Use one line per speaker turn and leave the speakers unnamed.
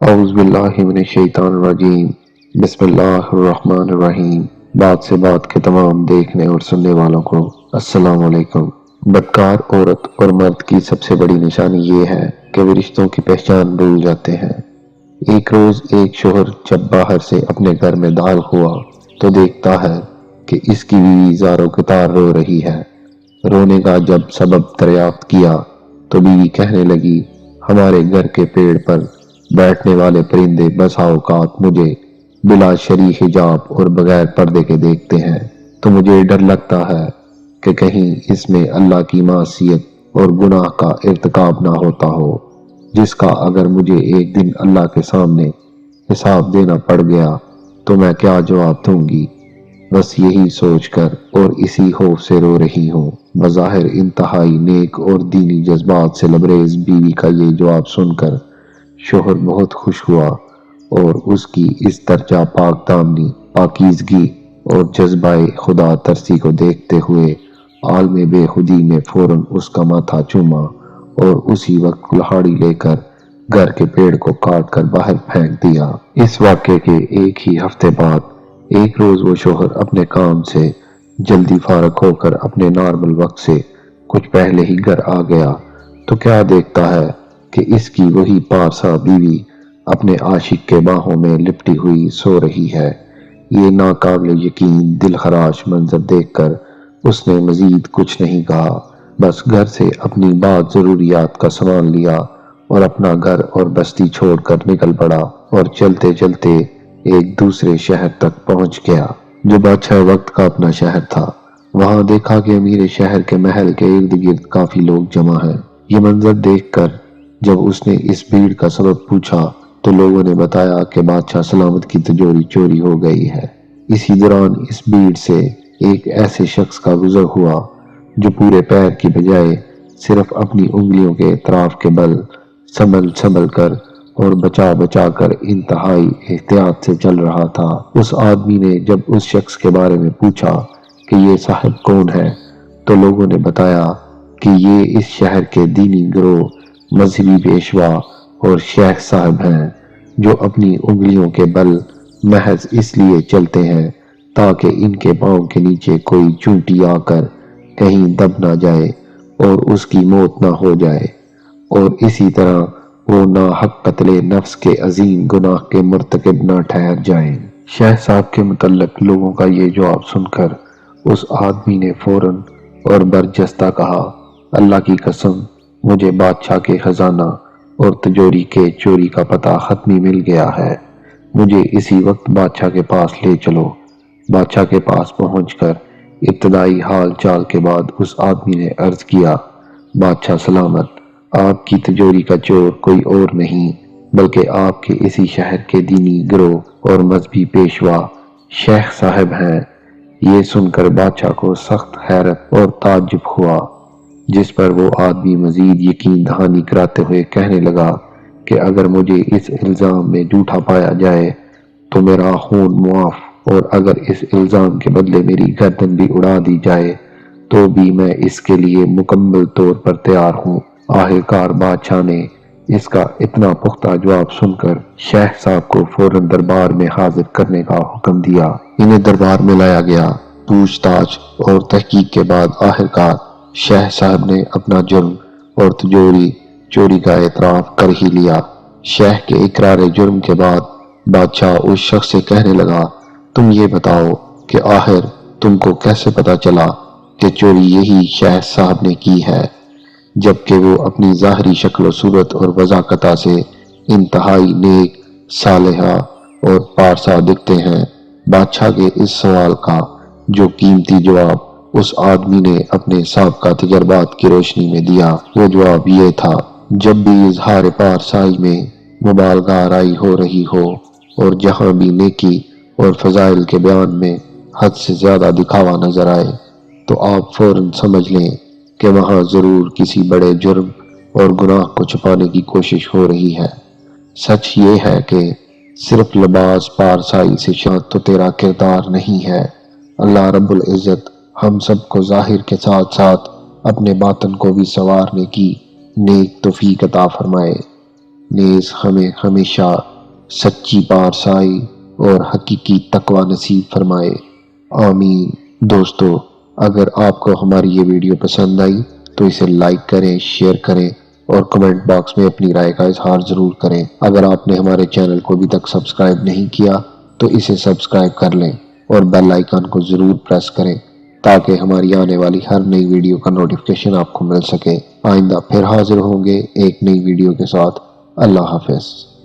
اعوذ باللہ من الشیطان الرجیم بسم اللہ الرحمن الرحیم۔ بات سے بات کے تمام دیکھنے اور سننے والوں کو السلام علیکم۔ بدکار عورت اور مرد کی سب سے بڑی نشانی یہ ہے کہ وہ رشتوں کی پہچان بھول جاتے ہیں۔ ایک روز ایک شوہر جب باہر سے اپنے گھر میں داخل ہوا تو دیکھتا ہے کہ اس کی بیوی زاروں کے تار رو رہی ہے۔ رونے کا جب سبب دریافت کیا تو بیوی کہنے لگی، ہمارے گھر کے پیڑ پر بیٹھنے والے پرندے بسا اوقات مجھے بلا شرعی حجاب اور بغیر پردے کے دیکھتے ہیں، تو مجھے ڈر لگتا ہے کہ کہیں اس میں اللہ کی معصیت اور گناہ کا ارتکاب نہ ہوتا ہو، جس کا اگر مجھے ایک دن اللہ کے سامنے حساب دینا پڑ گیا تو میں کیا جواب دوں گی۔ بس یہی سوچ کر اور اسی خوف سے رو رہی ہوں۔ بظاہر انتہائی نیک اور دینی جذبات سے لبریز بیوی کا یہ جواب سن کر شوہر بہت خوش ہوا اور اس کی اس درجہ پاک دامنی، پاکیزگی اور جذبہ خدا ترسی کو دیکھتے ہوئے عالم بے خودی میں فوراً اس کا ماتھا چوما اور اسی وقت کلہاڑی لے کر گھر کے پیڑ کو کاٹ کر باہر پھینک دیا۔ اس واقعے کے ایک ہی ہفتے بعد ایک روز وہ شوہر اپنے کام سے جلدی فارغ ہو کر اپنے نارمل وقت سے کچھ پہلے ہی گھر آ گیا تو کیا دیکھتا ہے کہ اس کی وہی پارسا بیوی اپنے عاشق کے باہوں میں لپٹی ہوئی سو رہی ہے۔ یہ ناقابل یقین دل خراش منظر دیکھ کر اس نے مزید کچھ نہیں کہا، بس گھر سے اپنی بعض ضروریات کا سامان لیا اور اپنا گھر اور بستی چھوڑ کر نکل پڑا اور چلتے چلتے ایک دوسرے شہر تک پہنچ گیا جو بادشاہ وقت کا اپنا شہر تھا۔ وہاں دیکھا کہ امیر شہر کے محل کے ارد گرد کافی لوگ جمع ہیں۔ یہ منظر دیکھ کر جب اس نے اس بھیڑ کا سبب پوچھا تو لوگوں نے بتایا کہ بادشاہ سلامت کی تجوری چوری ہو گئی ہے۔ اسی دوران اس بھیڑ سے ایک ایسے شخص کا گزر ہوا جو پورے پیر کی بجائے صرف اپنی انگلیوں کے اطراف کے بل سنبھل کر اور بچا بچا کر انتہائی احتیاط سے چل رہا تھا۔ اس آدمی نے جب اس شخص کے بارے میں پوچھا کہ یہ صاحب کون ہے تو لوگوں نے بتایا کہ یہ اس شہر کے دینی گروہ، مذہبی پیشوا اور شیخ صاحب ہیں جو اپنی انگلیوں کے بل محض اس لیے چلتے ہیں تاکہ ان کے پاؤں کے نیچے کوئی چونٹی آ کر کہیں دب نہ جائے اور اس کی موت نہ ہو جائے اور اسی طرح وہ ناحق قتل نفس کے عظیم گناہ کے مرتکب نہ ٹھہر جائیں۔ شیخ صاحب کے متعلق لوگوں کا یہ جواب سن کر اس آدمی نے فوراً اور برجستہ کہا، اللہ کی قسم مجھے بادشاہ کے خزانہ اور تجوری کے چوری کا پتہ حتمی مل گیا ہے، مجھے اسی وقت بادشاہ کے پاس لے چلو۔ بادشاہ کے پاس پہنچ کر ابتدائی حال چال کے بعد اس آدمی نے عرض کیا، بادشاہ سلامت، آپ کی تجوری کا چور کوئی اور نہیں بلکہ آپ کے اسی شہر کے دینی گروہ اور مذہبی پیشوا شیخ صاحب ہیں۔ یہ سن کر بادشاہ کو سخت حیرت اور تعجب ہوا، جس پر وہ آدمی مزید یقین دہانی کراتے ہوئے کہنے لگا کہ اگر مجھے اس الزام میں جھوٹا پایا جائے تو میرا خون معاف، اور اگر اس الزام کے بدلے میری گردن بھی اڑا دی جائے تو بھی میں اس کے لیے مکمل طور پر تیار ہوں۔ آخرکار بادشاہ نے اس کا اتنا پختہ جواب سن کر شیخ صاحب کو فوراً دربار میں حاضر کرنے کا حکم دیا۔ انہیں دربار میں لایا گیا۔ پوچھ تاچھ اور تحقیق کے بعد آخرکار شیخ صاحب نے اپنا جرم اور تجوری چوری کا اعتراف کر ہی لیا۔ شیخ کے اقرار جرم کے بعد بادشاہ اس شخص سے کہنے لگا، تم یہ بتاؤ کہ آخر تم کو کیسے پتا چلا کہ چوری یہی شیخ صاحب نے کی ہے، جبکہ وہ اپنی ظاہری شکل و صورت اور وضاحت سے انتہائی نیک، صالحہ اور پارسا دکھتے ہیں۔ بادشاہ کے اس سوال کا جو قیمتی جواب اس آدمی نے اپنے سابقہ تجربات کی روشنی میں دیا، وہ جواب یہ تھا، جب بھی اظہار پارسائی میں مبالغہ آرائی ہو رہی ہو اور جہاں بھی نیکی اور فضائل کے بیان میں حد سے زیادہ دکھاوا نظر آئے تو آپ فوراً سمجھ لیں کہ وہاں ضرور کسی بڑے جرم اور گناہ کو چھپانے کی کوشش ہو رہی ہے۔ سچ یہ ہے کہ صرف لباس پارسائی سے شاد تو تیرا کردار نہیں ہے۔ اللہ رب العزت ہم سب کو ظاہر کے ساتھ ساتھ اپنے باطن کو بھی سنوارنے کی نیک توفیق عطا فرمائے، نیز ہمیں ہمیشہ سچی پارسائی اور حقیقی تقوی نصیب فرمائے، آمین۔ دوستو، اگر آپ کو ہماری یہ ویڈیو پسند آئی تو اسے لائک کریں، شیئر کریں اور کمنٹ باکس میں اپنی رائے کا اظہار ضرور کریں۔ اگر آپ نے ہمارے چینل کو ابھی تک سبسکرائب نہیں کیا تو اسے سبسکرائب کر لیں اور بیل آئیکن کو ضرور پریس کریں تاکہ ہماری آنے والی ہر نئی ویڈیو کا نوٹیفیکیشن آپ کو مل سکے۔ آئندہ پھر حاضر ہوں گے ایک نئی ویڈیو کے ساتھ۔ اللہ حافظ۔